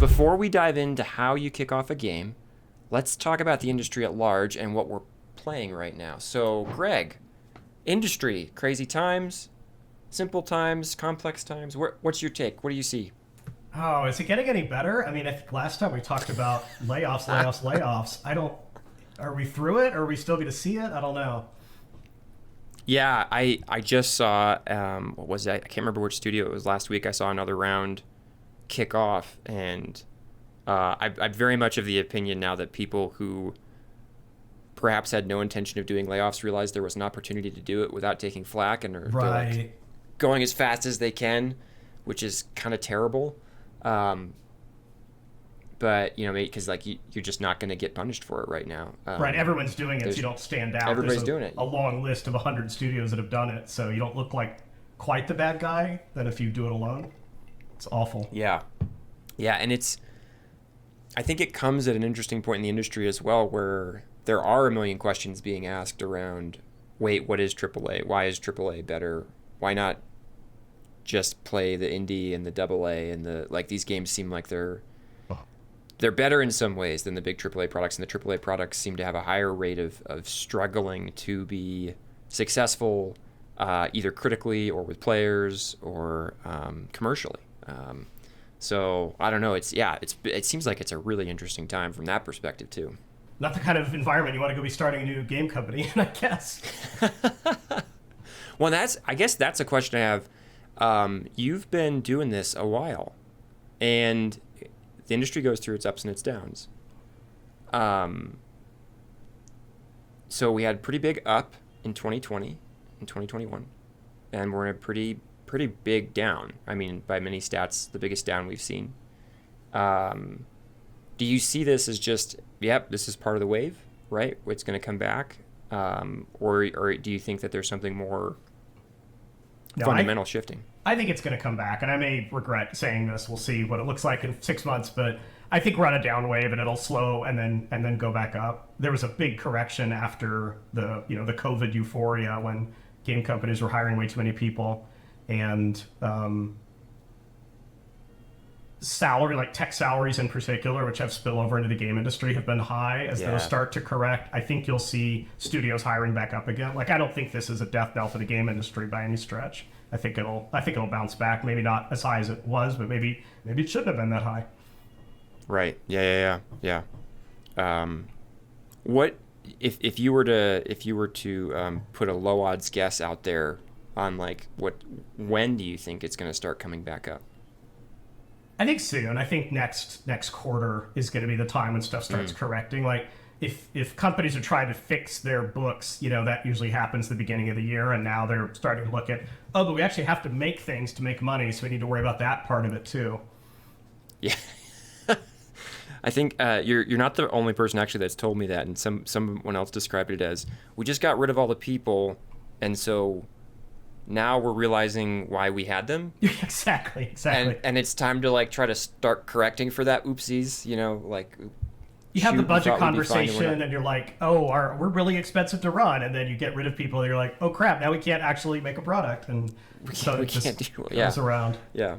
before we dive into how you kick off a game, let's talk about the industry at large and what we're playing right now. So, Greg, industry, crazy times, simple times, complex times. What's your take? What do you see? Oh, is it getting any better? I mean, I think last time we talked about layoffs. Are we through it? Or are we still going to see it? I don't know. Yeah, I just saw, what was that? I can't remember which studio it was last week. I saw another round kick off, and I'm very much of the opinion now that people who perhaps had no intention of doing layoffs realized there was an opportunity to do it without taking flack, and they're like going as fast as they can, which is kind of terrible. But, you know, because like you're just not going to get punished for it right now. Right, everyone's doing it, so you don't stand out. Everybody's doing it. A long list of 100 studios that have done it, so you don't look like quite the bad guy than if you do it alone. It's awful. Yeah, and I think it comes at an interesting point in the industry as well, where there are a million questions being asked around, wait, what is AAA? Why is AAA better? Why not just play the indie and the AA and these games seem like they're better in some ways than the big AAA products, and the AAA products seem to have a higher rate of struggling to be successful, either critically or with players or commercially. So I don't know. It seems like it's a really interesting time from that perspective too. Not the kind of environment you want to go be starting a new game company in, I guess. Well, I guess that's a question I have. You've been doing this a while, and the industry goes through its ups and its downs. So we had a pretty big up in 2020 and 2021, and we're in a pretty big down. I mean, by many stats, the biggest down we've seen. Do you see this as just, this is part of the wave, right? It's going to come back, or do you think that there's something more fundamental shifting? I think it's going to come back, and I may regret saying this. We'll see what it looks like in 6 months, but I think we're on a down wave, and it'll slow and then go back up. There was a big correction after the COVID euphoria when game companies were hiring way too many people, and tech salaries in particular, which have spillover into the game industry, have been high. As those start to correct, I think you'll see studios hiring back up again. I don't think this is a death knell for the game industry by any stretch. I think it'll bounce back. Maybe not as high as it was, but maybe it shouldn't have been that high. Right. Yeah. What if you were to put a low odds guess out there on when do you think it's going to start coming back up? I think soon. I think next quarter is going to be the time when stuff starts correcting. If companies are trying to fix their books, that usually happens at the beginning of the year, and now they're starting to look at, but we actually have to make things to make money, so we need to worry about that part of it too. Yeah. I think you're not the only person actually that's told me that, and someone else described it as, we just got rid of all the people, and so now we're realizing why we had them. Exactly. And it's time to try to start correcting for that oopsies, you have the budget conversation, and you're like, we're really expensive to run, and then you get rid of people, and you're like, oh crap, now we can't actually make a product, and so it just goes around. Yeah.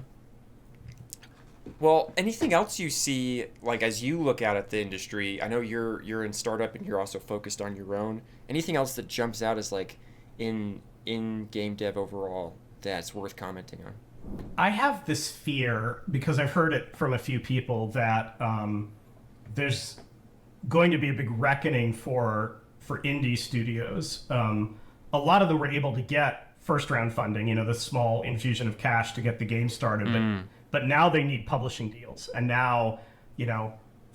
Well, anything else you see, as you look out at the industry? I know you're in startup, and you're also focused on your own. Anything else that jumps out as in game dev overall that's worth commenting on? I have this fear, because I've heard it from a few people, that there's going to be a big reckoning for indie studios. A lot of them were able to get first round funding, the small infusion of cash to get the game started, but now they need publishing deals, and now $5,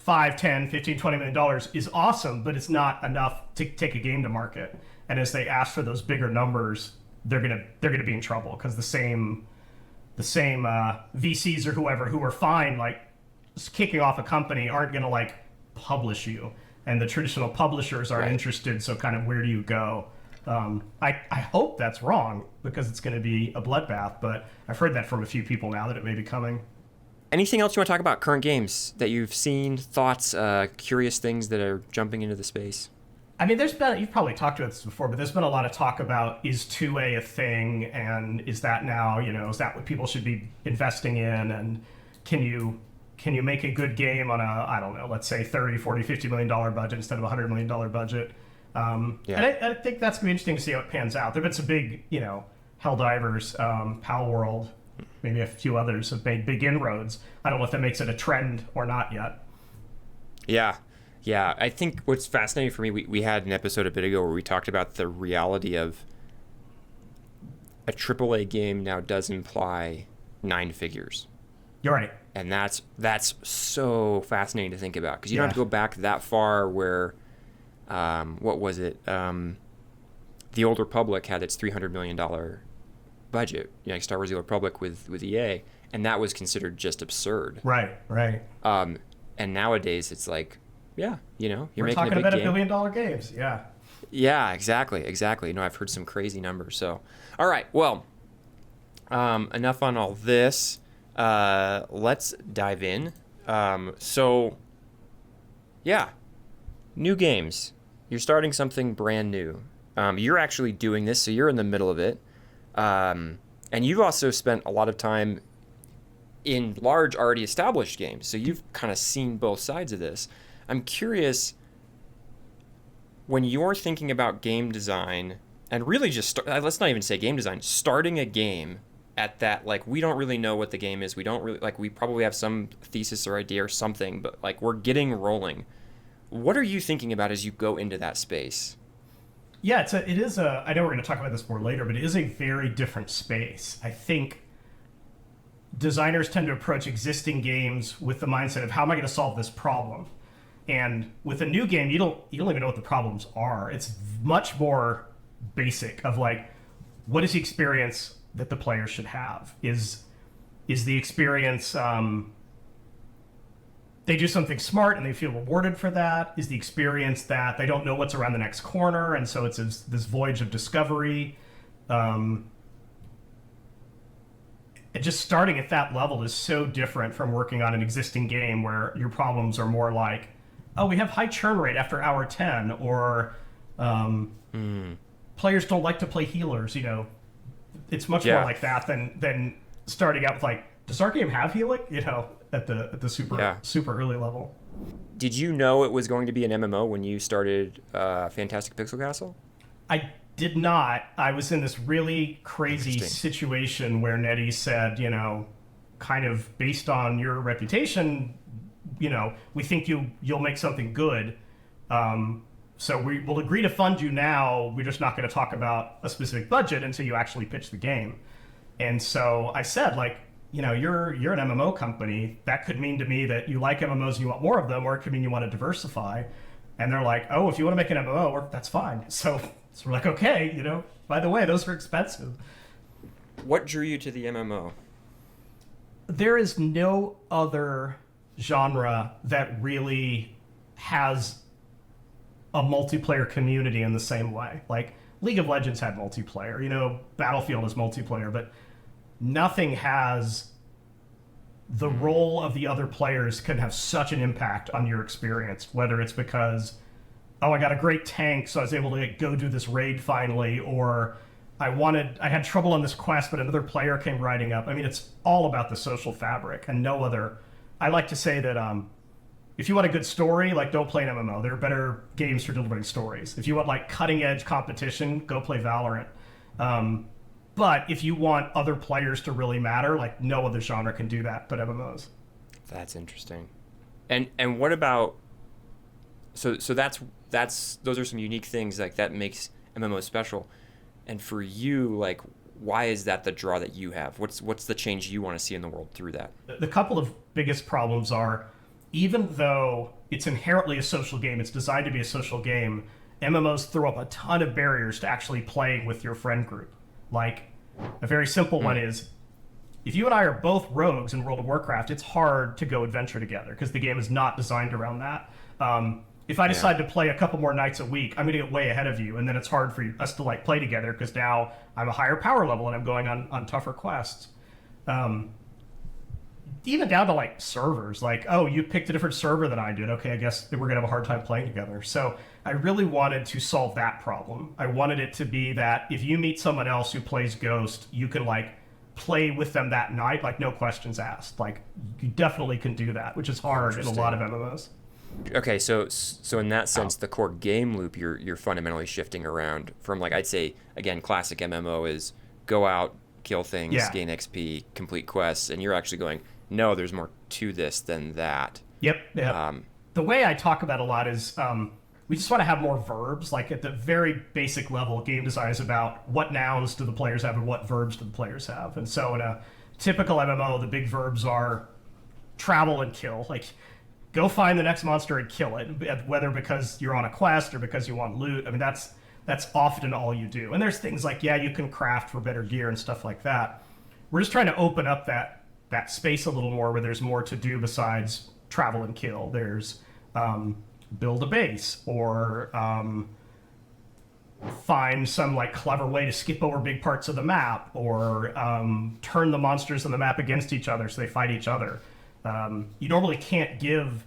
$10, $15, $20 million is awesome, but it's not enough to take a game to market. And as they ask for those bigger numbers, they're gonna be in trouble, because the same VCs or whoever who are fine kicking off a company aren't gonna publish you, and the traditional publishers aren't interested. So kind of where do you go? I hope that's wrong, because it's going to be a bloodbath, but I've heard that from a few people now that it may be coming. Anything else you want to talk about current games that you've seen, thoughts, curious things that are jumping into the space? I mean, you've probably talked about this before, but there's been a lot of talk about, is 2A a thing, and is that now, is that what people should be investing in, and can you can you make a good game on a, I don't know, let's say 30, 40, $50 million budget instead of a $100 million budget? And I think that's going to be interesting to see how it pans out. There have been some big, Helldivers, Pal World, maybe a few others have made big inroads. I don't know if that makes it a trend or not yet. Yeah. I think what's fascinating for me, we had an episode a bit ago where we talked about the reality of a AAA game now does imply 9 figures. You're right. And that's so fascinating to think about, because you don't have to go back that far where, what was it? The Old Republic had its $300 million budget, like Star Wars: The Old Republic with EA, and that was considered just absurd. Right. And nowadays it's like, you're We're making talking a big about game. $1 billion games. Yeah. Yeah, exactly. I've heard some crazy numbers. So, all right, well, enough on all this. Let's dive in. New games. You're starting something brand new. You're actually doing this, so you're in the middle of it. And you've also spent a lot of time in large, already established games, so you've kind of seen both sides of this. I'm curious, when you're thinking about game design, and really just let's not even say game design, starting a game at that, like, we don't really know what the game is. We don't really, like, we probably have some thesis or idea or something, but like, we're getting rolling. What are you thinking about as you go into that space? Yeah, it is a, I know we're going to talk about this more later, but it is a very different space. I think designers tend to approach existing games with the mindset of, how am I going to solve this problem? And with a new game, you don't even know what the problems are. It's much more basic of like, what is the experience that the player should have? Is the experience, they do something smart and they feel rewarded for that? Is the experience that they don't know what's around the next corner, and so it's this voyage of discovery? And just starting at that level is so different from working on an existing game where your problems are more like, oh, we have high churn rate after hour 10, or players don't like to play healers. It's much more like that than starting out with like, does our game have healing? At the super early level. Did you know it was going to be an MMO when you started Fantastic Pixel Castle? I did not. I was in this really crazy situation where NetEase said, kind of based on your reputation, we think you'll make something good. So we will agree to fund you now. We're just not going to talk about a specific budget until you actually pitch the game. And so I said, like, you're an MMO company. That could mean to me that you like MMOs and you want more of them, or it could mean you want to diversify. And they're like, oh, if you want to make an MMO, that's fine. So we're like, okay, by the way, those are expensive. What drew you to the MMO? There is no other genre that really has a multiplayer community in the same way. Like, League of Legends had multiplayer, Battlefield is multiplayer, but nothing has the role of the other players can have such an impact on your experience, whether it's because, oh, I got a great tank, so I was able to go do this raid finally, or I had trouble on this quest, but another player came riding up. I mean, it's all about the social fabric and no other. I like to say that if you want a good story, like, don't play an MMO. There are better games for delivering stories. If you want like cutting edge competition, go play Valorant. But if you want other players to really matter, like, no other genre can do that but MMOs. That's interesting. And what about, so that's those are some unique things like that makes MMOs special. And for you, like, why is that the draw that you have? What's the change you want to see in the world through that? The couple of biggest problems are, even though it's inherently a social game, it's designed to be a social game, MMOs throw up a ton of barriers to actually playing with your friend group. Like, a very simple one is, if you and I are both rogues in World of Warcraft, it's hard to go adventure together because the game is not designed around that. If I decide to play a couple more nights a week, I'm going to get way ahead of you, and then it's hard for us to like play together because now I'm a higher power level and I'm going on tougher quests. Even down to like servers, like, oh, you picked a different server than I did. Okay, I guess we're going to have a hard time playing together. So I really wanted to solve that problem. I wanted it to be that if you meet someone else who plays Ghost, you can like play with them that night, like no questions asked. Like you definitely can do that, which is hard in a lot of MMOs. Okay, so in that sense, the core game loop you're fundamentally shifting around from, like, I'd say again, classic MMO is go out, kill things, gain XP, complete quests, and you're actually going, no, there's more to this than that. Yep. The way I talk about a lot is we just want to have more verbs. Like at the very basic level, game design is about what nouns do the players have and what verbs do the players have. And so in a typical MMO, the big verbs are travel and kill. Like go find the next monster and kill it, whether because you're on a quest or because you want loot. I mean, that's often all you do. And there's things like, you can craft for better gear and stuff like that. We're just trying to open up that space a little more where there's more to do besides travel and kill. There's build a base or find some like clever way to skip over big parts of the map or turn the monsters on the map against each other so they fight each other. You normally can't give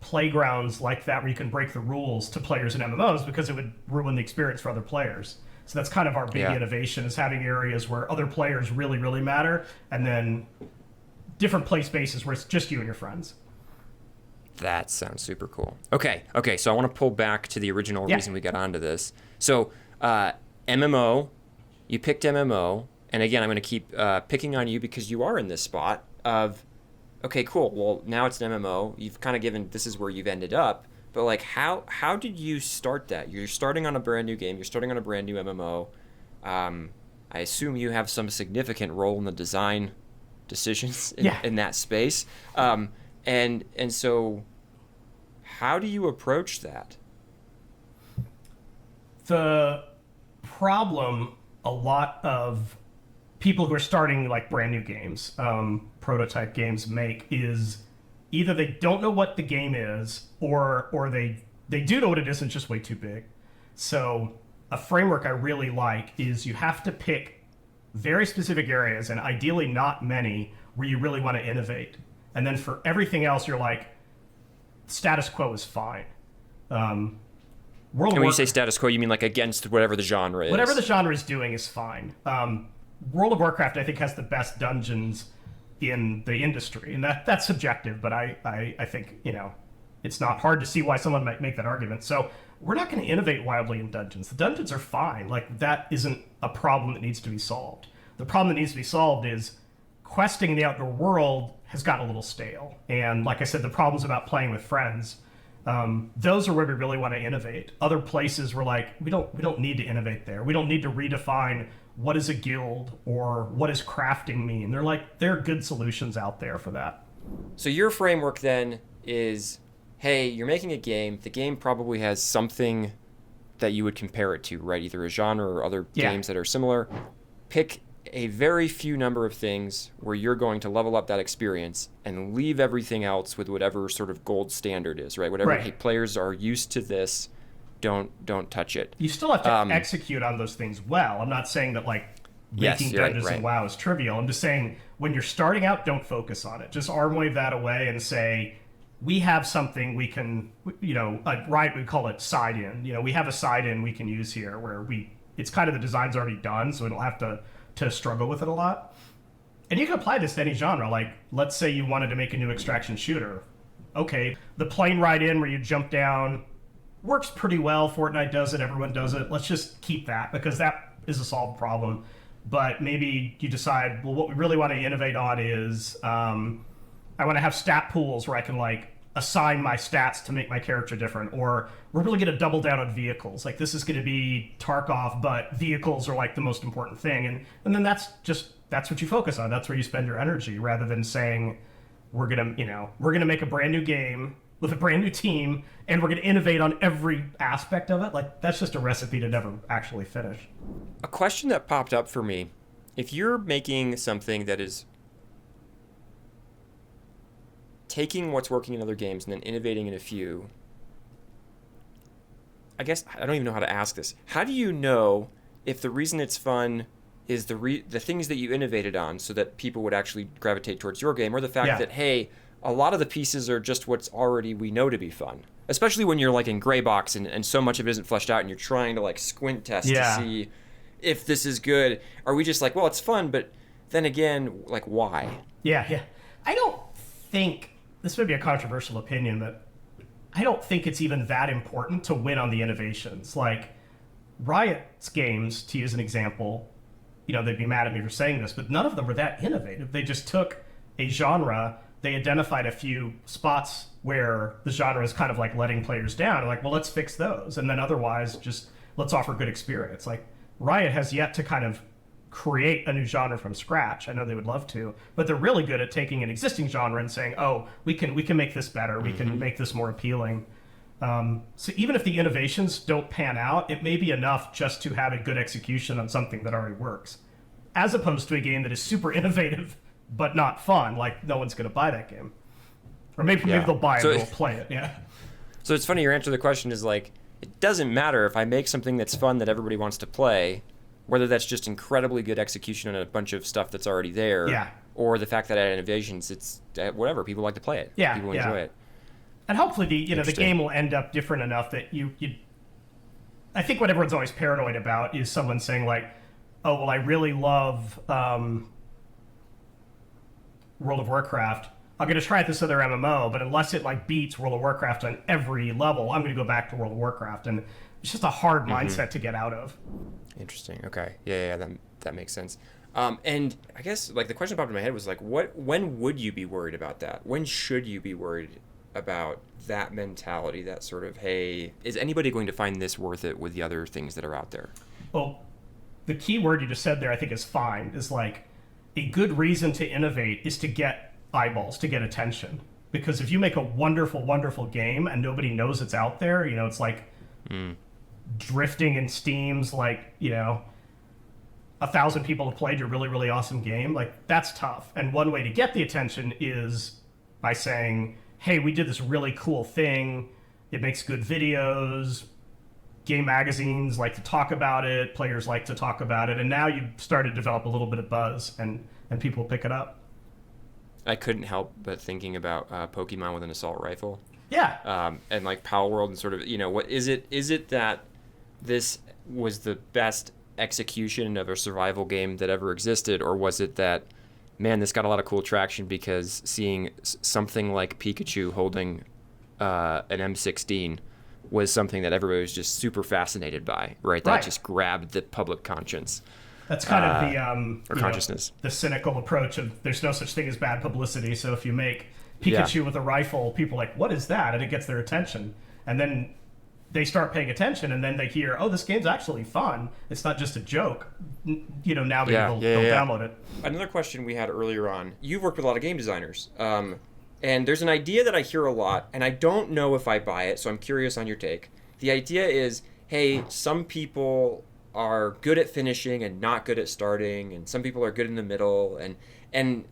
playgrounds like that where you can break the rules to players in MMOs because it would ruin the experience for other players. So that's kind of our big innovation, is having areas where other players really, really matter, and then different play spaces where it's just you and your friends. That sounds super cool. Okay, so I want to pull back to the original reason we got onto this. So MMO, you picked MMO, and again, I'm going to keep picking on you because you are in this spot of, okay, cool, well, now it's an MMO. You've kind of given, this is where you've ended up, but like how did you start that? You're starting on a brand new game, you're starting on a brand new MMO. I assume you have some significant role in the design decisions in that space. And so how do you approach that? The problem a lot of people who are starting like brand new games, prototype games make is either they don't know what the game is or they do know what it is and it's just way too big. So a framework I really like is you have to pick very specific areas, and ideally not many, where you really want to innovate. And then for everything else, you're like, status quo is fine. And when you say status quo, you mean like against whatever the genre is? Whatever the genre is doing is fine. World of Warcraft, I think, has the best dungeons in the industry. And that's subjective, but I think, it's not hard to see why someone might make that argument. So we're not going to innovate wildly in dungeons. The dungeons are fine. Like, that isn't a problem that needs to be solved. The problem that needs to be solved is questing in the outdoor world has gotten a little stale. And like I said, the problems about playing with friends, those are where we really want to innovate. Other places we're like, we don't need to innovate there. We don't need to redefine what is a guild or what does crafting mean. There are good solutions out there for that. So your framework then is, hey, you're making a game. The game probably has something that you would compare it to, right? Either a genre or other games that are similar. Pick a very few number of things where you're going to level up that experience and leave everything else with whatever sort of gold standard is, right? Whatever hey, players are used to this, don't touch it. You still have to execute on those things well. I'm not saying that like making dungeons in WoW is trivial. I'm just saying when you're starting out, don't focus on it. Just arm wave that away and say, we have something we can, we call it side in. We have a side in we can use here where it's kind of the design's already done, so we don't have to struggle with it a lot. And you can apply this to any genre. Like, let's say you wanted to make a new extraction shooter. Okay, the plane ride in where you jump down works pretty well. Fortnite does it, everyone does it. Let's just keep that because that is a solved problem. But maybe you decide, well, what we really want to innovate on is I want to have stat pools where I can like assign my stats to make my character different, or we're really going to double down on vehicles. Like, this is going to be Tarkov, but vehicles are like the most important thing. And then that's what you focus on. That's where you spend your energy, rather than saying we're going to make a brand new game with a brand new team and we're going to innovate on every aspect of it. Like, that's just a recipe to never actually finish. A question that popped up for me, if you're making something that is taking what's working in other games and then innovating in a few, I guess I don't even know how to ask this. How do you know if the reason it's fun is the things that you innovated on so that people would actually gravitate towards your game, or the fact that, hey, a lot of the pieces are just what's already we know to be fun? Especially when you're like in gray box and so much of it isn't fleshed out and you're trying to like squint test to see if this is good. Are we just like, well, it's fun, but then again, like, why? Yeah. I don't think, this may be a controversial opinion, but I don't think it's even that important to win on the innovations. Like, Riot's games, to use an example, they'd be mad at me for saying this, but none of them were that innovative. They just took a genre, they identified a few spots where the genre is kind of like letting players down. Like, well, let's fix those. And then otherwise, just let's offer good experience. Like, Riot has yet to kind of create a new genre from scratch. I know they would love to, but they're really good at taking an existing genre and saying, oh, we can make this better. We can make this more appealing. So even if the innovations don't pan out, it may be enough just to have a good execution on something that already works, as opposed to a game that is super innovative but not fun. Like, no one's going to buy that game, or maybe they'll buy it and they'll play it. Yeah. So it's funny, your answer to the question is like, it doesn't matter if I make something that's fun that everybody wants to play, whether that's just incredibly good execution on a bunch of stuff that's already there, or the fact that at Innovations, it's whatever, people like to play it. People enjoy it. And hopefully the game will end up different enough that you I think what everyone's always paranoid about is someone saying like, oh, well, I really love World of Warcraft. I'm going to try out this other MMO, but unless it like beats World of Warcraft on every level, I'm going to go back to World of Warcraft. And it's just a hard mindset to get out of. Interesting. Okay. Yeah, that makes sense. And I guess like the question that popped in my head was like, when would you be worried about that? When should you be worried about that mentality, that sort of, hey, is anybody going to find this worth it with the other things that are out there? Well, the key word you just said there, I think, is find, is like a good reason to innovate is to get eyeballs, to get attention. Because if you make a wonderful, wonderful game and nobody knows it's out there, it's like drifting in Steam's like, 1,000 people have played your really, really awesome game. Like, that's tough. And one way to get the attention is by saying, hey, we did this really cool thing. It makes good videos. Game magazines like to talk about it. Players like to talk about it. And now you've started to develop a little bit of buzz, and people pick it up. I couldn't help but thinking about Pokemon with an assault rifle. Yeah. And like Power World and sort of, what is it? Is it that this was the best execution of a survival game that ever existed, or was it that, man, this got a lot of cool traction because seeing something like Pikachu holding an M16 was something that everybody was just super fascinated by, right? That just grabbed the public conscience. That's kind of the consciousness. The cynical approach of there's no such thing as bad publicity. So if you make Pikachu with a rifle, people are like, what is that? And it gets their attention. And then they start paying attention, and then they hear, oh, this game's actually fun. It's not just a joke. Now they'll download it. Another question we had earlier on, you've worked with a lot of game designers. And there's an idea that I hear a lot, and I don't know if I buy it, so I'm curious on your take. The idea is, hey, some people are good at finishing and not good at starting, and some people are good in the middle. And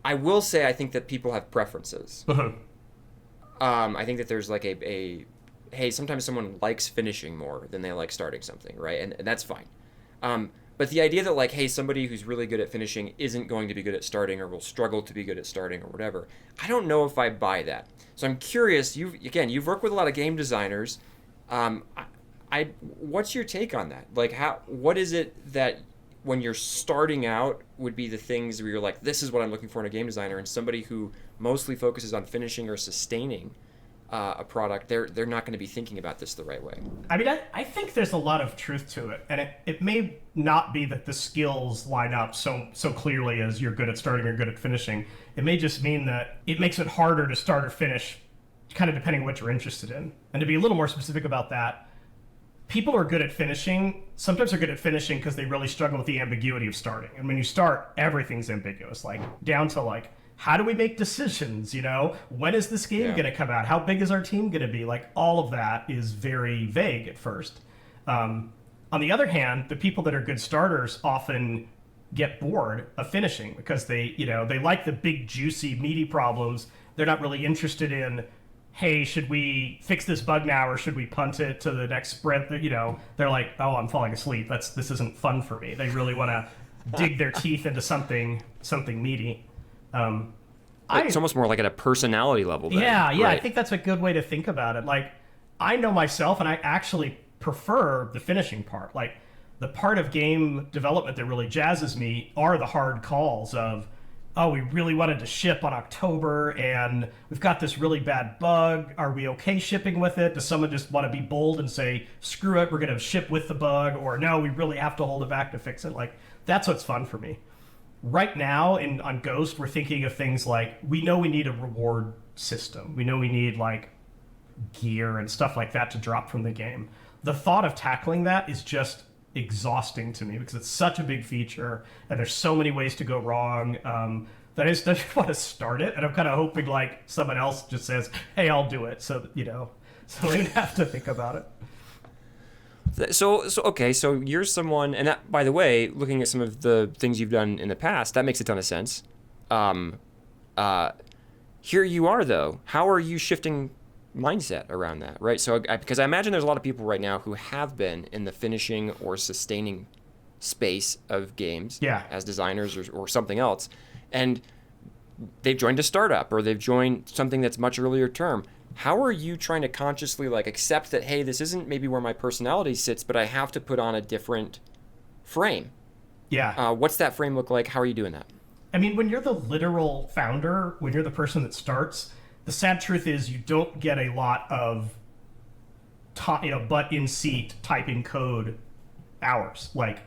I will say I think that people have preferences. I think that there's like hey, sometimes someone likes finishing more than they like starting something, right? And that's fine. But the idea that like, hey, somebody who's really good at finishing isn't going to be good at starting, or will struggle to be good at starting, or whatever, I don't know if I buy that. So I'm curious, you've worked with a lot of game designers. What's your take on that? Like, what is it that when you're starting out would be the things where you're like, this is what I'm looking for in a game designer, and somebody who mostly focuses on finishing or sustaining a product, they're not going to be thinking about this the right way. I mean, I think there's a lot of truth to it, and it may not be that the skills line up so clearly as you're good at starting or good at finishing. It may just mean that it makes it harder to start or finish, kind of depending on what you're interested in. And to be a little more specific about that, people who are good at finishing sometimes are good at finishing because they really struggle with the ambiguity of starting. And when you start, everything's ambiguous, like down to like, how do we make decisions? When is this game going to come out? How big is our team going to be? Like, all of that is very vague at first. On the other hand, the people that are good starters often get bored of finishing because they like the big, juicy, meaty problems. They're not really interested in, hey, should we fix this bug now, or should we punt it to the next sprint? They're like, oh, I'm falling asleep. This isn't fun for me. They really want to dig their teeth into something meaty. It's almost more like at a personality level then, yeah, right? I think that's a good way to think about it. Like, I know myself, and I actually prefer the finishing part. Like, the part of game development that really jazzes me are the hard calls of, oh, we really wanted to ship on October and we've got this really bad bug. Are we okay shipping with it? Does someone just want to be bold and say, screw it, we're going to ship with the bug? Or no, we really have to hold it back to fix it. Like, that's what's fun for me. Right now on Ghost, we're thinking of things like, we know we need a reward system. We know we need like gear and stuff like that to drop from the game. The thought of tackling that is just exhausting to me because it's such a big feature and there's so many ways to go wrong that I just don't want to start it. And I'm kind of hoping like someone else just says, hey, I'll do it. So, so we have to think about it. So okay, so you're someone, and that, by the way, looking at some of the things you've done in the past, that makes a ton of sense. Here you are, though. How are you shifting mindset around that, right? So, because I imagine there's a lot of people right now who have been in the finishing or sustaining space of games as designers or something else, and they've joined a startup or they've joined something that's much earlier term. How are you trying to consciously like accept that, hey, this isn't maybe where my personality sits, but I have to put on a different frame? Yeah. What's that frame look like? How are you doing that? I mean, when you're the literal founder, when you're the person that starts, the sad truth is you don't get a lot of butt in seat typing code hours. Like,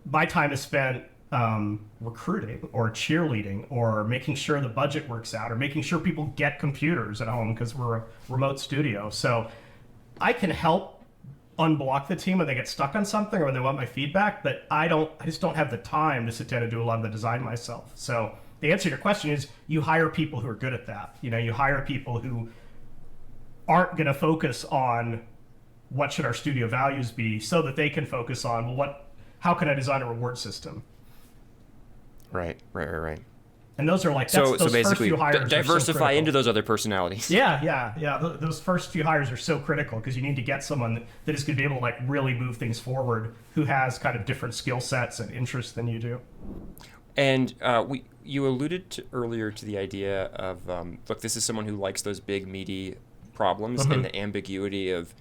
my time is spent recruiting or cheerleading or making sure the budget works out or making sure people get computers at home because we're a remote studio. So I can help unblock the team when they get stuck on something or when they want my feedback, but I just don't have the time to sit down and do a lot of the design myself. So the answer to your question is you hire people who are good at that. You hire people who aren't going to focus on what should our studio values be so that they can focus on, well, how can I design a reward system? Right. And those are like, so those basically first few hires diversify so into those other personalities. Yeah. Those first few hires are so critical because you need to get someone that is going to be able to like really move things forward, who has kind of different skill sets and interests than you do. And you alluded earlier to the idea of, look, this is someone who likes those big, meaty problems and the ambiguity of,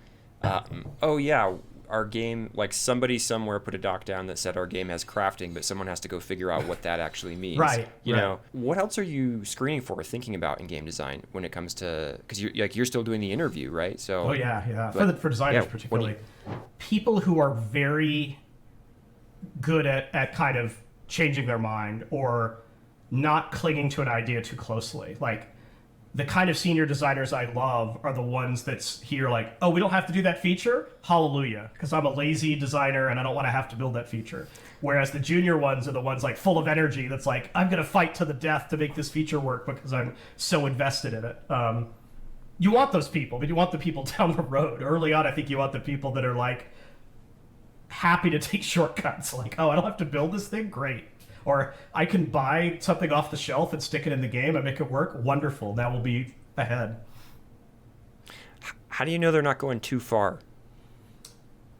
oh yeah, our game, like somebody somewhere put a doc down that said our game has crafting, but someone has to go figure out what that actually means. Right. You know, what else are you screening for or thinking about in game design when it comes to, because you're still doing the interview, right? So. Oh yeah. For designers particularly, people who are very good at kind of changing their mind or not clinging to an idea too closely. Like, the kind of senior designers I love are the ones that's here like, oh, we don't have to do that feature? Hallelujah. Because I'm a lazy designer and I don't want to have to build that feature. Whereas the junior ones are the ones like full of energy that's like, I'm going to fight to the death to make this feature work because I'm so invested in it. You want those people, but you want the people down the road. Early on, I think you want the people that are like happy to take shortcuts. Like, oh, I don't have to build this thing? Great. Or I can buy something off the shelf and stick it in the game and make it work. Wonderful. That will be ahead. How do you know they're not going too far?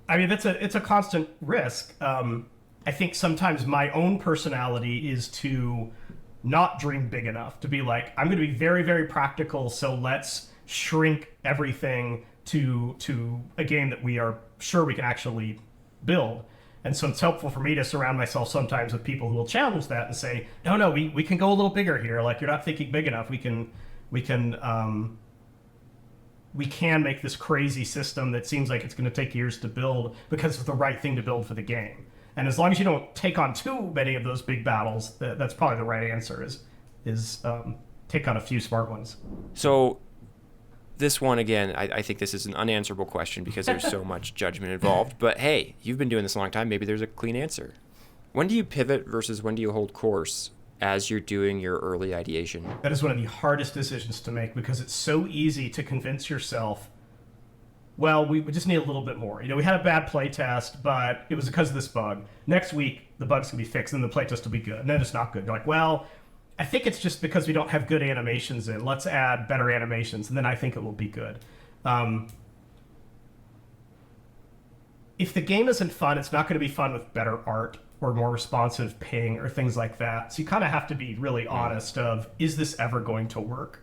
I mean, it's a constant risk. I think sometimes my own personality is to not dream big enough, to be like, I'm going to be very, very practical, so let's shrink everything to a game that we are sure we can actually build. And so it's helpful for me to surround myself sometimes with people who will challenge that and say, no, we can go a little bigger here. Like, you're not thinking big enough. We can make this crazy system that seems like it's going to take years to build because it's the right thing to build for the game. And as long as you don't take on too many of those big battles, that's probably the right answer is take on a few smart ones. So this one, again, I think this is an unanswerable question because there's so much judgment involved. But hey, you've been doing this a long time. Maybe there's a clean answer. When do you pivot versus when do you hold course as you're doing your early ideation? That is one of the hardest decisions to make because it's so easy to convince yourself, well, we just need a little bit more. We had a bad playtest, but it was because of this bug. Next week, the bug's going to be fixed and the playtest will be good. And then it's not good. You're like, well, I think it's just because we don't have good animations in. Let's add better animations, and then I think it will be good. If the game isn't fun, it's not going to be fun with better art or more responsive ping or things like that. So you kind of have to be really honest of, is this ever going to work?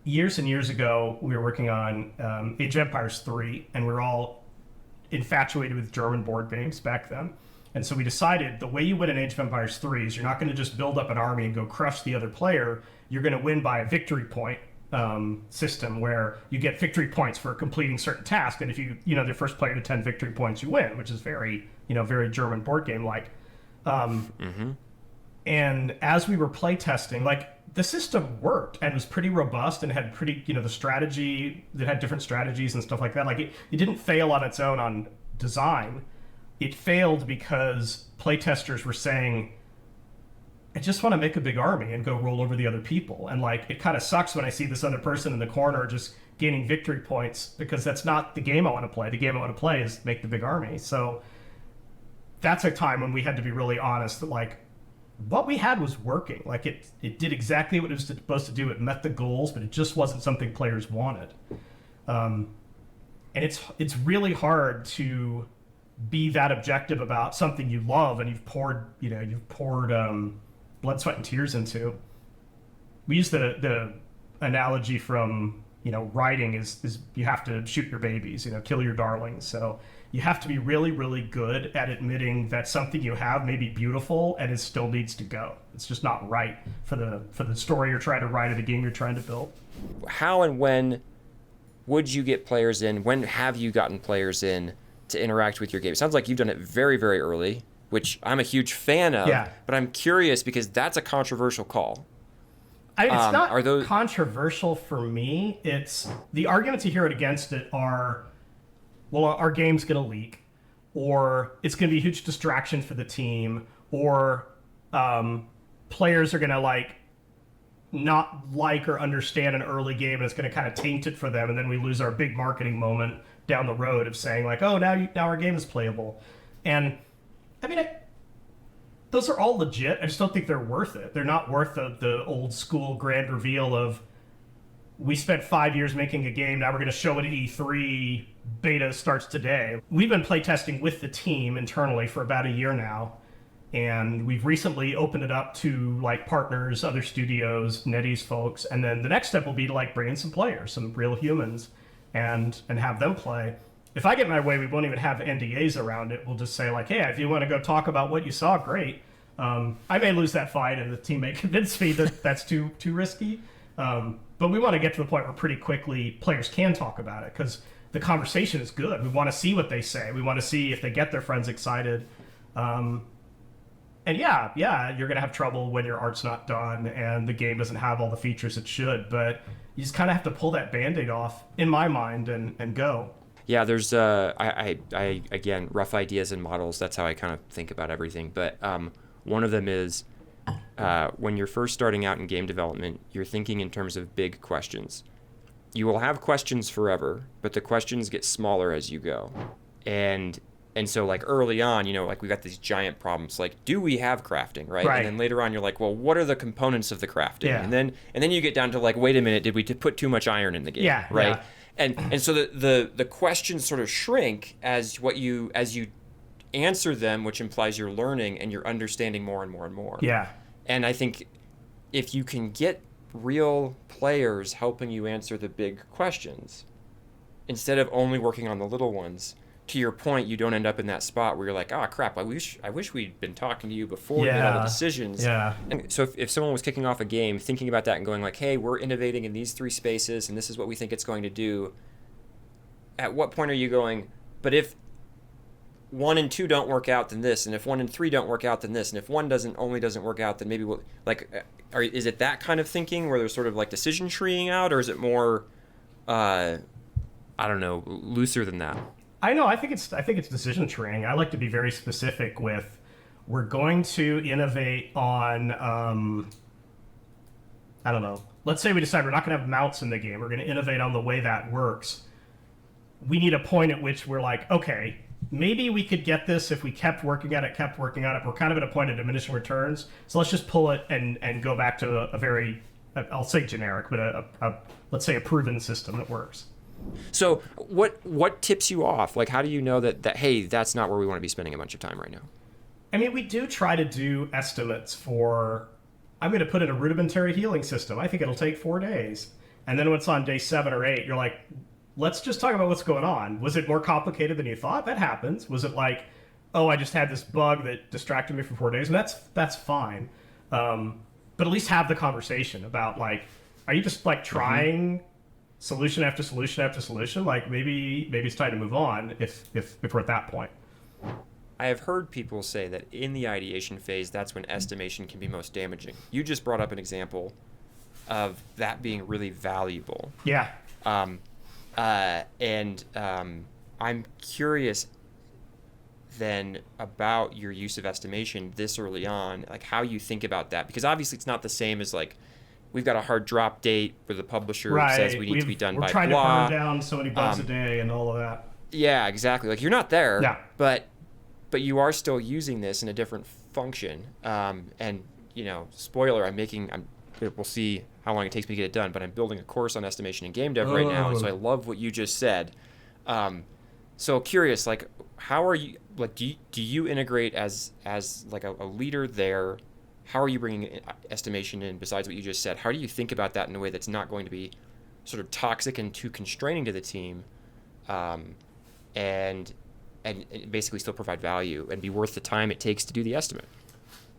years and years ago, we were working on Age of Empires 3, and we were all infatuated with German board games back then. And so we decided the way you win in Age of Empires 3 is you're not going to just build up an army and go crush the other player. You're going to win by a victory point system where you get victory points for completing certain tasks. And if the first player to 10 victory points, you win, which is very German board game like. And as we were playtesting, like, the system worked and was pretty robust and had pretty, the strategy that had different strategies and stuff like that. Like, it didn't fail on its own on design. It failed because playtesters were saying, I just want to make a big army and go roll over the other people. And, like, it kind of sucks when I see this other person in the corner just gaining victory points, because that's not the game I want to play. The game I want to play is make the big army. So that's a time when we had to be really honest that, like, what we had was working. Like, it did exactly what it was supposed to do. It met the goals, but it just wasn't something players wanted. And it's really hard to be that objective about something you love and you've poured blood, sweat, and tears into. We use the analogy from writing is you have to shoot your babies, kill your darlings. So you have to be really, really good at admitting that something you have may be beautiful and it still needs to go. It's just not right for the story you're trying to write or the game you're trying to build. How and when would you get players in? When have you gotten players in to interact with your game? It sounds like you've done it very, very early, which I'm a huge fan of. Yeah. But I'm curious because that's a controversial call. It's not controversial for me. It's the arguments you hear against it are, well, our game's going to leak, or it's going to be a huge distraction for the team, or players are going to not like or understand an early game, and it's going to kind of taint it for them, and then we lose our big marketing moment down the road of saying oh, now our game is playable. And I mean, those are all legit. I just don't think they're worth it. They're not worth the old school grand reveal of, we spent 5 years making a game, now we're going to show it at E3, beta starts today. We've been playtesting with the team internally for about a year now, and we've recently opened it up to partners, other studios, NetEase folks, and then the next step will be to bring in some players, some real humans, and have them play. If I get my way, we won't even have NDAs around it. We'll just say hey, if you want to go talk about what you saw, great. I may lose that fight and the team may convince me that that's too risky. But we want to get to the point where pretty quickly players can talk about it, because the conversation is good. We want to see what they say. We want to see if they get their friends excited. And yeah, you're going to have trouble when your art's not done and the game doesn't have all the features it should. But you just kind of have to pull that Band-Aid off, in my mind, and go. Yeah, there's I again, rough ideas and models. That's how I kind of think about everything. But one of them is when you're first starting out in game development, you're thinking in terms of big questions. You will have questions forever, but the questions get smaller as you go. And so early on, we got these giant problems, do we have crafting, right? And then later on you're well, what are the components of the crafting? Yeah. And then you get down to wait a minute, did we put too much iron in the game? Yeah. Right? Yeah. And so the questions sort of shrink as you answer them, which implies you're learning and you're understanding more and more and more. Yeah. And I think if you can get real players helping you answer the big questions, instead of only working on the little ones, to your point, you don't end up in that spot where you're oh crap, I wish we'd been talking to you before we made all the decisions. Yeah. And so if someone was kicking off a game, thinking about that and going hey, we're innovating in these 3 spaces and this is what we think it's going to do, at what point are you going, but if 1 and 2 don't work out, then this, and if 1 and 3 don't work out, then this, and if 1 doesn't work out, then maybe we'll is it that kind of thinking where there's sort of decision treeing out, or is it more I don't know, looser than that? I know. I think it's decision treeing. I like to be very specific with, we're going to innovate on, I don't know. Let's say we decide we're not going to have mounts in the game. We're going to innovate on the way that works. We need a point at which we're okay, maybe we could get this if we kept working at it. We're kind of at a point of diminishing returns. So let's just pull it and go back to a very, I'll say generic, but let's say a proven system that works. So what tips you off? How do you know that hey, that's not where we want to be spending a bunch of time right now? I mean, we do try to do estimates for, I'm going to put in a rudimentary healing system. I think it'll take 4 days. And then when it's on day 7 or 8, you're like, let's just talk about what's going on. Was it more complicated than you thought? That happens. Was it like, oh, I just had this bug that distracted me for 4 days? And that's fine. But at least have the conversation about like, are you just like trying solution after solution after solution? Like maybe it's time to move on if we're at that point. I have heard people say that in the ideation phase, that's when estimation can be most damaging. You just brought up an example of that being really valuable. Yeah. I'm curious then about your use of estimation this early on, like how you think about that, because obviously it's not the same as like we've got a hard drop date where the publisher says we need to be done by blah. We're trying to burn down so many bucks a day and all of that. Yeah, exactly. Like you're not there, yeah. but you are still using this in a different function. And you know, spoiler, we'll see how long it takes me to get it done, but I'm building a course on estimation and game dev right now, and so I love what you just said. So curious, like, how are you, like, do you integrate as like a leader there? How are you bringing estimation in besides what you just said? How do you think about that in a way that's not going to be sort of toxic and too constraining to the team, and basically still provide value and be worth the time it takes to do the estimate?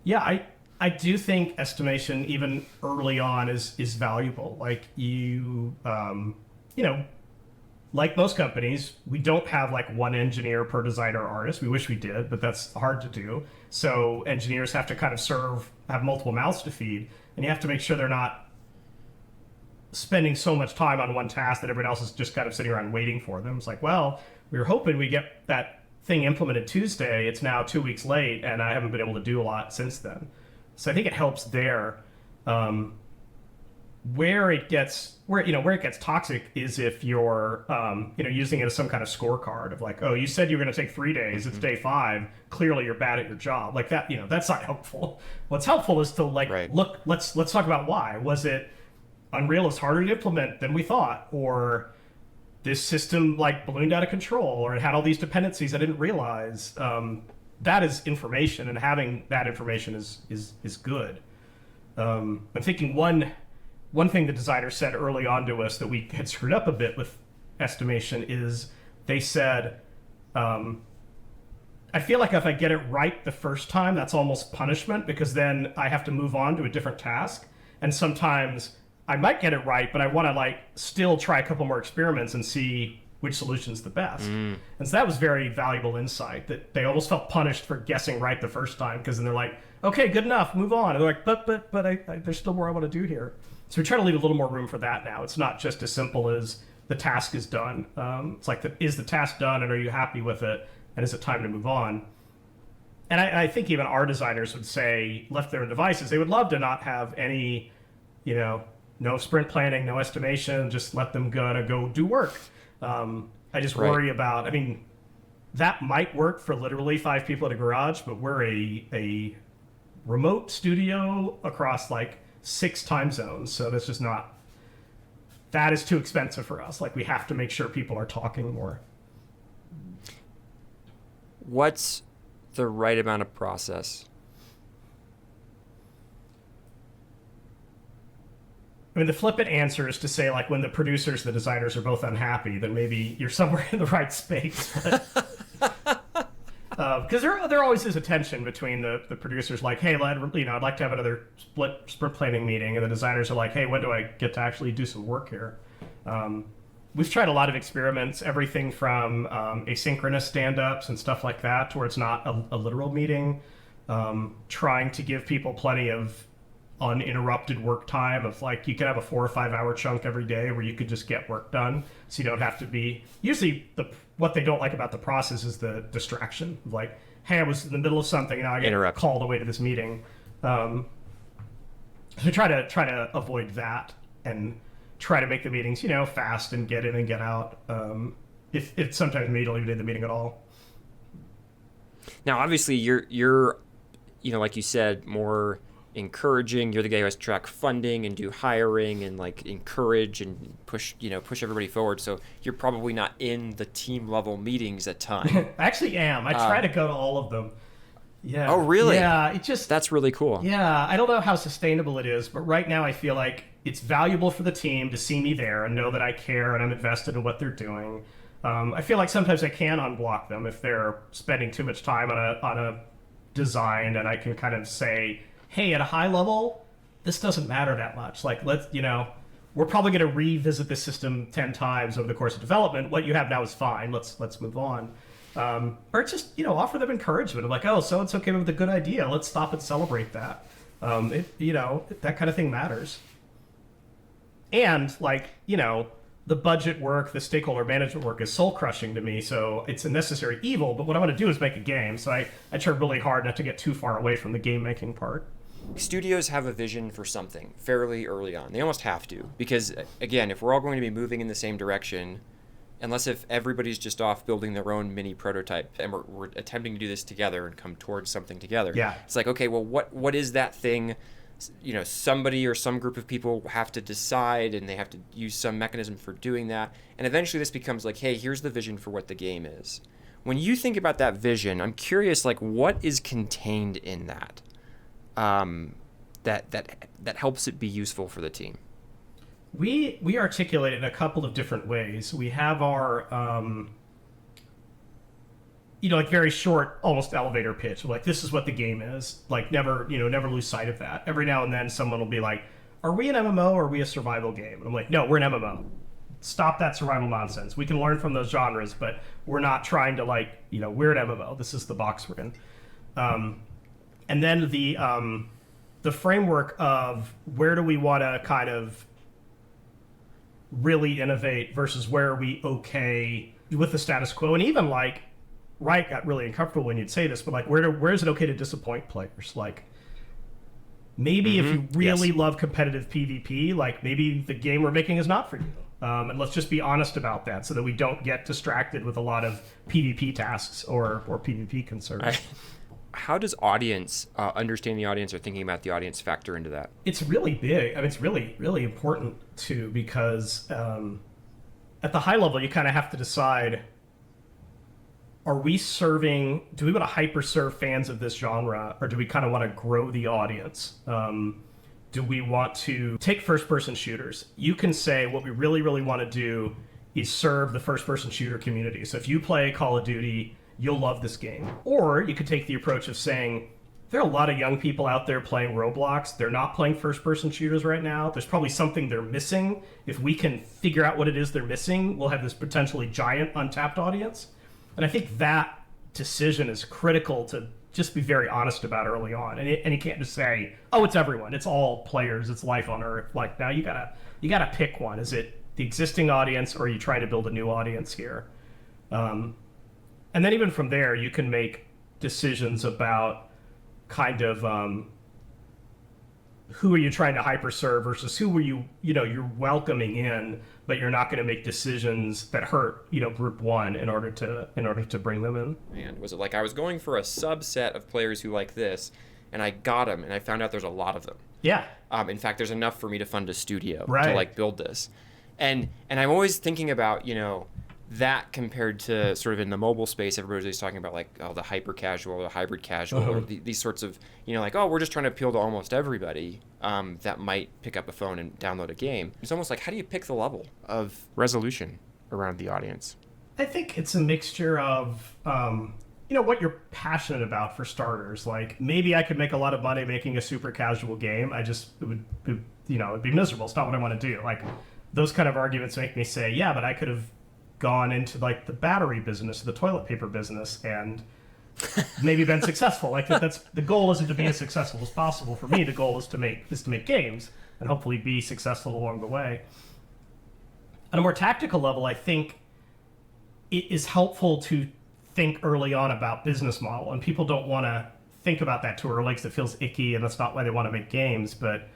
Yeah, I do think estimation even early on is valuable. Like you know, like most companies, we don't have like one engineer per designer or artist. We wish we did, but that's hard to do. So engineers have to kind of have multiple mouths to feed, and you have to make sure they're not spending so much time on one task that everyone else is just kind of sitting around waiting for them. It's like, well, we were hoping we get that thing implemented Tuesday. It's now 2 weeks late, and I haven't been able to do a lot since then. So I think it helps there. Where it gets toxic is if you're using it as some kind of scorecard of like, oh, you said you were going to take 3 days, it's day 5, clearly you're bad at your job. Like that, that's not helpful. What's helpful is to look, let's talk about why. Was it Unreal is harder to implement than we thought, or this system like ballooned out of control, or it had all these dependencies I didn't realize? That is information, and having that information is good. I'm thinking one thing the designer said early on to us that we had screwed up a bit with estimation is they said, I feel like if I get it right the first time, that's almost punishment, because then I have to move on to a different task. And sometimes I might get it right, but I want to still try a couple more experiments and see which solution's the best. And so that was very valuable insight, that they almost felt punished for guessing right the first time, because then they're like, okay, good enough, move on. And they're like, but there's still more I want to do here. So we try to leave a little more room for that now. It's not just as simple as the task is done. It's like, is the task done, and are you happy with it? And is it time to move on? And I think even our designers would say, left their own devices, they would love to not have any, no sprint planning, no estimation, just let them go do work. I just worry about, that might work for literally 5 people at a garage, but we're a remote studio across 6 time zones. So that's just not, that is too expensive for us. We have to make sure people are talking more. What's the right amount of process? The flippant answer is to say, when the producers, the designers are both unhappy, then maybe you're somewhere in the right space. Because there always is a tension between the producers, hey, I'd like to have another sprint planning meeting, and the designers are like, hey, when do I get to actually do some work here? We've tried a lot of experiments, everything from asynchronous stand-ups and stuff like that, to where it's not a literal meeting, trying to give people plenty of uninterrupted work time of you could have a 4 or 5 hour chunk every day where you could just get work done, so you don't have to be, usually what they don't like about the process is the distraction of hey, I was in the middle of something and now I get called away to this meeting. So try to avoid that and try to make the meetings fast and get in and get out. If sometimes maybe you don't even need the meeting at all. Now obviously you're like you said, more encouraging. You're the guy who has to track funding and do hiring and encourage and push everybody forward. So you're probably not in the team level meetings at times. I actually am. I try to go to all of them. Yeah. Oh, really? Yeah. That's really cool. Yeah. I don't know how sustainable it is, but right now I feel like it's valuable for the team to see me there and know that I care and I'm invested in what they're doing. I feel like sometimes I can unblock them if they're spending too much time on a design, and I can kind of say, hey, at a high level, this doesn't matter that much. Like, we're probably going to revisit this system 10 times over the course of development. What you have now is fine. Let's move on. Or just, offer them encouragement of like, oh, so-and-so came up with a good idea. Let's stop and celebrate that. That kind of thing matters. And the budget work, the stakeholder management work is soul crushing to me. So it's a necessary evil, but what I want to do is make a game. So I try really hard not to get too far away from the game making part. Studios have a vision for something fairly early on. They almost have to, because again, if we're all going to be moving in the same direction, unless if everybody's just off building their own mini prototype and we're attempting to do this together and come towards something together. Yeah. It's like, okay, well, what is that thing? Somebody or some group of people have to decide, and they have to use some mechanism for doing that. And eventually this becomes like, hey, here's the vision for what the game is. When you think about that vision, I'm curious, like, what is contained in that? That helps it be useful for the team. We articulate it in a couple of different ways. We have our very short, almost elevator pitch. Like, this is what the game is. Like, never lose sight of that. Every now and then someone will be like, are we an MMO or are we a survival game? And I'm like, no, we're an MMO. Stop that survival nonsense. We can learn from those genres, but we're not trying to we're an MMO. This is the box we're in. And then the framework of where do we want to kind of really innovate versus where are we okay with the status quo, and even Riot got really uncomfortable when you'd say this, but where is it okay to disappoint players? Like, maybe if you really love competitive PvP, maybe the game we're making is not for you. And let's just be honest about that so that we don't get distracted with a lot of PvP tasks or PvP concerns. How does audience, understanding the audience or thinking about the audience factor into that? It's really big. I mean, it's really, really important too, because at the high level, you kind of have to decide, do we want to hyper serve fans of this genre, or do we kind of want to grow the audience? Do we want to take first-person shooters? You can say what we really, really want to do is serve the first-person shooter community. So if you play Call of Duty, you'll love this game. Or you could take the approach of saying, there are a lot of young people out there playing Roblox. They're not playing first-person shooters right now. There's probably something they're missing. If we can figure out what it is they're missing, we'll have this potentially giant untapped audience. And I think that decision is critical to just be very honest about early on. And you can't just say, oh, it's everyone. It's all players. It's life on Earth. Now you gotta pick one. Is it the existing audience, or are you trying to build a new audience here? And then even from there, you can make decisions about kind of who are you trying to hyperserve versus who are you're welcoming in, but you're not going to make decisions that hurt group one in order to bring them in. Man, was it like I was going for a subset of players who like this, and I got them, and I found out there's a lot of them. Yeah. In fact, there's enough for me to fund a studio to build this, and I'm always thinking about that compared to sort of in the mobile space, everybody's always talking about the hyper casual, the hybrid casual, or these sorts of, we're just trying to appeal to almost everybody that might pick up a phone and download a game. It's almost like, how do you pick the level of resolution around the audience? I think it's a mixture of, what you're passionate about, for starters. Like, maybe I could make a lot of money making a super casual game. It'd be miserable. It's not what I want to do. Like, those kind of arguments make me say, yeah, but I could have gone into the battery business, the toilet paper business, and maybe been successful. That's the goal. Isn't to be as successful as possible for me. The goal is to make games and hopefully be successful along the way. On a more tactical level, I think it is helpful to think early on about business model, and people don't want to think about that too early because it feels icky, and that's not why they want to make games. But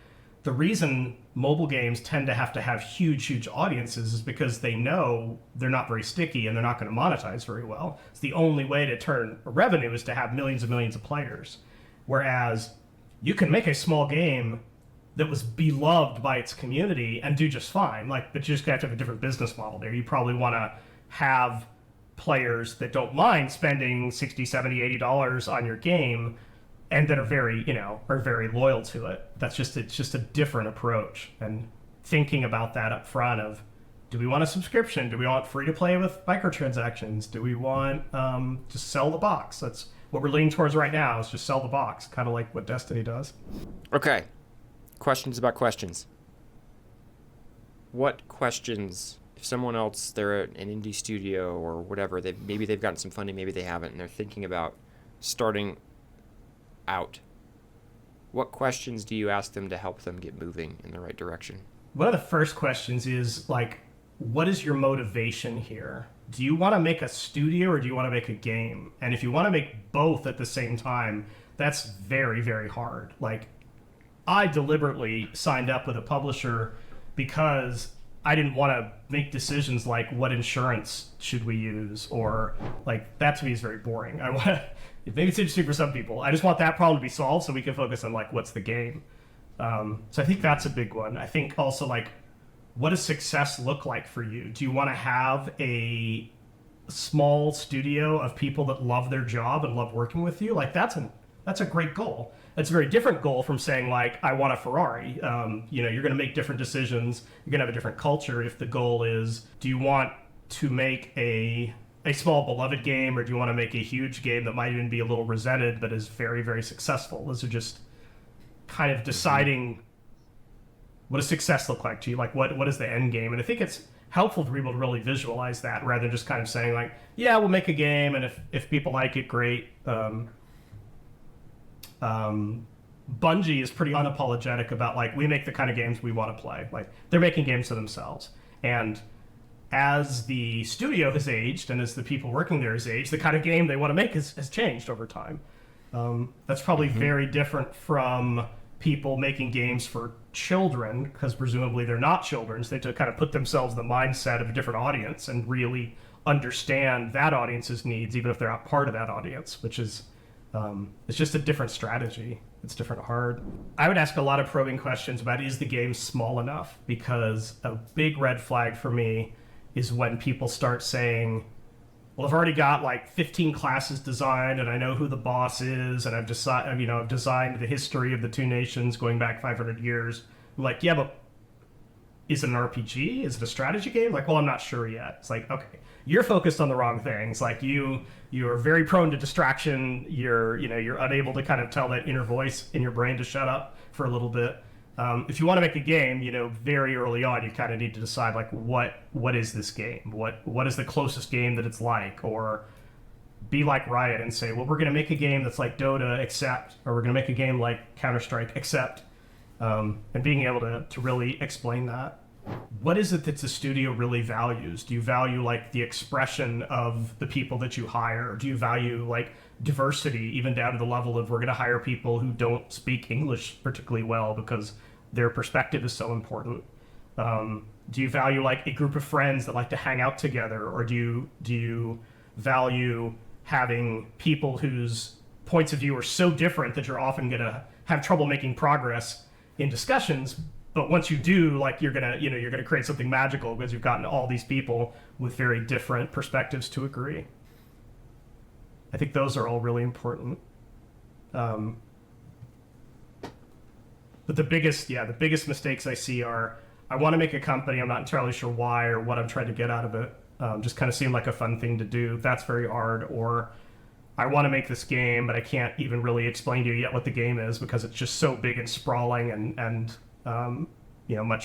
the reason mobile games tend to have huge audiences is because they know they're not very sticky and they're not going to monetize very well. It's the only way to turn revenue is to have millions and millions of players. Whereas you can make a small game that was beloved by its community and do just fine. But you just have to have a different business model there. You probably want to have players that don't mind spending $60, $70, $80 on your game, and that are very loyal to it. It's just a different approach, and thinking about that up front of, do we want a subscription? Do we want free to play with microtransactions? Do we want just sell the box? That's what we're leaning towards right now, is just sell the box, kind of like what Destiny does. Okay. Questions about questions. What questions, if someone else, they're at an indie studio or whatever, maybe they've gotten some funding, maybe they haven't, and they're thinking about starting out, what questions do you ask them to help them get moving in the right direction? One of the first questions is, like, what is your motivation here? Do you want to make a studio or do you want to make a game? And if you want to make both at the same time, that's very, very hard. Like, I deliberately signed up with a publisher because I didn't want to make decisions like, what insurance should we use? Or, like, that to me is very boring. I want to, maybe it's interesting for some people. I just want that problem to be solved so we can focus on, like, what's the game? So I think that's a big one. I think also, like, what does success look like for you? Do you want to have a small studio of people that love their job and love working with you? Like, that's a great goal. It's a very different goal from saying, like, I want a Ferrari. You're going to make different decisions. You're going to have a different culture if the goal is, do you want to make a small beloved game, or do you want to make a huge game that might even be a little resented but is very, very successful? Those are just kind of deciding, what does success look like to you? Like, what is the end game? And I think it's helpful for people to really visualize that rather than just kind of saying, like, yeah, we'll make a game, and if people like it, great. Bungie is pretty unapologetic about, like, we make the kind of games we want to play. Like, they're making games for themselves. And as the studio has aged and as the people working there has aged, the kind of game they want to make has changed over time. That's probably very different from people making games for children, because presumably they're not children. So they have to kind of put themselves in the mindset of a different audience and really understand that audience's needs, even if they're not part of that audience, which is, it's just a different strategy. It's different hard. I would ask a lot of probing questions about, is the game small enough? Because a big red flag for me is when people start saying, well, I've already got like 15 classes designed, and I know who the boss is, and I've designed the history of the two nations going back 500 years. I'm like, yeah, but is it an RPG? Is it a strategy game? Like, well, I'm not sure yet. It's like, okay, you're focused on the wrong things. Like, you're very prone to distraction. You're unable to kind of tell that inner voice in your brain to shut up for a little bit. If you want to make a game, very early on, you kind of need to decide, like, what is this game? What is the closest game that it's like? Or be like Riot and say, well, we're going to make a game that's like Dota, except, or we're going to make a game like Counter-Strike, except, and being able to really explain that. What is it that the studio really values? Do you value, like, the expression of the people that you hire? Or do you value, like, diversity, even down to the level of, we're going to hire people who don't speak English particularly well because their perspective is so important? Do you value, like, a group of friends that like to hang out together? Or do you value having people whose points of view are so different that you're often going to have trouble making progress in discussions? But once you do, like, you're gonna create something magical because you've gotten all these people with very different perspectives to agree. I think those are all really important. But the biggest mistakes I see are, I want to make a company, I'm not entirely sure why or what I'm trying to get out of it. Just kind of seemed like a fun thing to do. That's very hard. Or, I want to make this game, but I can't even really explain to you yet what the game is because it's just so big and sprawling and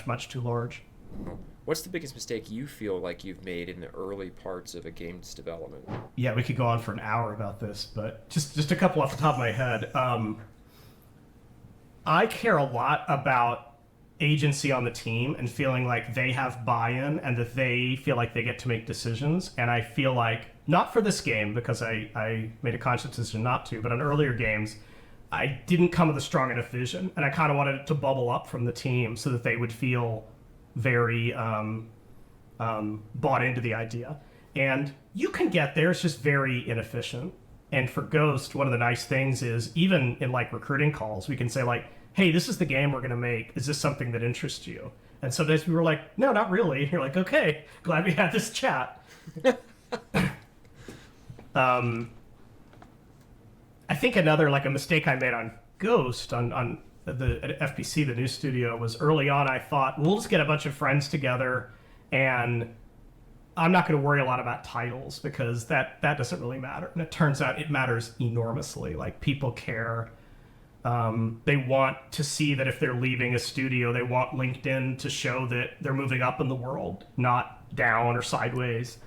much too large. What's the biggest mistake you feel like you've made in the early parts of a game's development? Yeah, we could go on for an hour about this, but just a couple off the top of my head. I care a lot about agency on the team and feeling like they have buy-in and that they feel like they get to make decisions. And I feel like, not for this game, because I made a conscious decision not to, but on earlier games, I didn't come with a strong enough vision, and I kind of wanted it to bubble up from the team so that they would feel very bought into the idea. And you can get there, it's just very inefficient. And for Ghost, one of the nice things is, even in, like, recruiting calls, we can say, like, hey, this is the game we're going to make. Is this something that interests you? And sometimes we were like, no, not really. And you're like, okay, glad we had this chat. I think another like a mistake I made on Ghost on the FPC, the new studio, was early on. I thought we'll just get a bunch of friends together, and I'm not going to worry a lot about titles because that doesn't really matter. And it turns out it matters enormously. Like people care. They want to see that if they're leaving a studio, they want LinkedIn to show that they're moving up in the world, not down or sideways.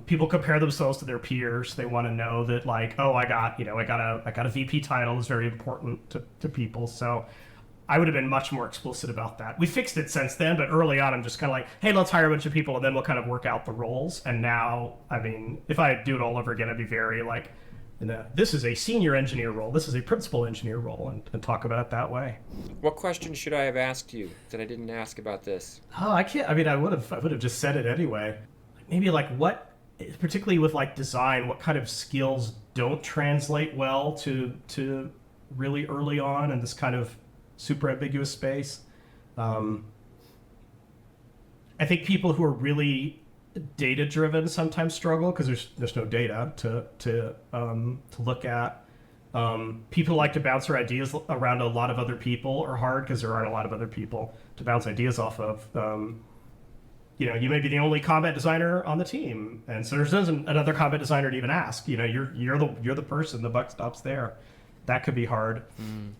People compare themselves to their peers. They want to know that like, oh, I got a VP title is very important to people. So I would have been much more explicit about that. We fixed it since then, but early on, I'm just kind of like, hey, let's hire a bunch of people and then we'll kind of work out the roles. And now, I mean, if I do it all over again, I'd be very like, this is a senior engineer role, this is a principal engineer role, and talk about it that way. What question should I have asked you that I didn't ask about this? Oh, I can't. I mean, I would have just said it anyway. Maybe like what, particularly with like design, what kind of skills don't translate well to really early on in this kind of super ambiguous space. I think people who are really data driven sometimes struggle because there's no data to look at. People like to bounce their ideas around a lot of other people are hard because there aren't a lot of other people to bounce ideas off of. You may be the only combat designer on the team, and so there's another combat designer to even ask. You're the person. The buck stops there. That could be hard.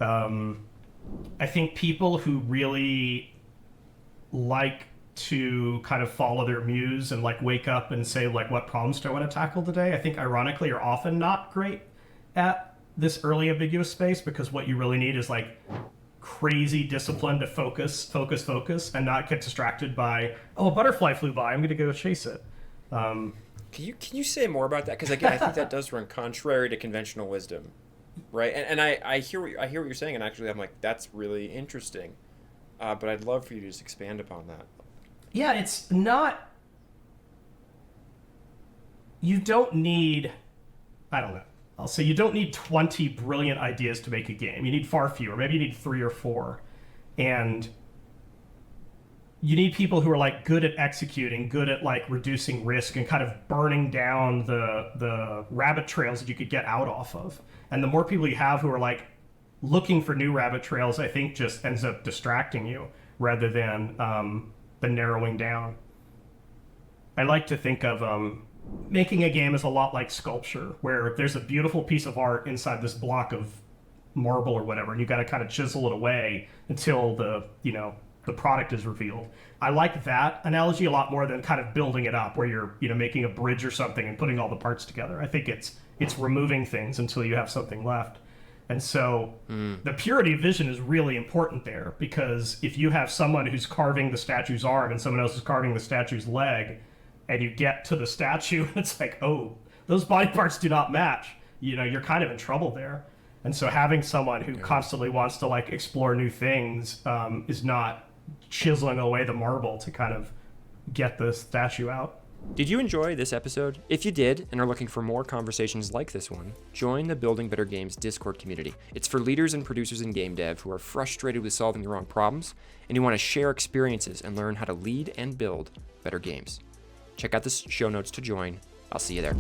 I think people who really like to kind of follow their muse and like wake up and say like, what problems do I want to tackle today? I think ironically are often not great at this early ambiguous space, because what you really need is like crazy discipline to focus and not get distracted by, oh, a butterfly flew by, I'm going to go chase it. Can you say more about that? Because again, I think that does run contrary to conventional wisdom, right? And I hear what you're saying, and actually I'm like, that's really interesting. But I'd love for you to just expand upon that. Yeah, it's not. You don't need. I don't know. I'll say you don't need 20 brilliant ideas to make a game. You need far fewer. Maybe you need 3 or 4. And you need people who are like good at executing, good at like reducing risk and kind of burning down the rabbit trails that you could get out off of. And the more people you have who are like looking for new rabbit trails, I think just ends up distracting you rather than the narrowing down. I like to think of making a game is a lot like sculpture, where there's a beautiful piece of art inside this block of marble or whatever, and you got to kind of chisel it away until the product is revealed. I like that analogy a lot more than kind of building it up, where you're making a bridge or something and putting all the parts together. I think it's removing things until you have something left. And so the purity of vision is really important there, because if you have someone who's carving the statue's arm and someone else is carving the statue's leg, and you get to the statue and it's like, oh, those body parts do not match, you're kind of in trouble there. And so having someone who constantly wants to like explore new things is not chiseling away the marble to kind of get the statue out. Did you enjoy this episode? If you did and are looking for more conversations like this one, join the Building Better Games Discord community. It's for leaders and producers in game dev who are frustrated with solving the wrong problems and who want to share experiences and learn how to lead and build better games. Check out the show notes to join. I'll see you there.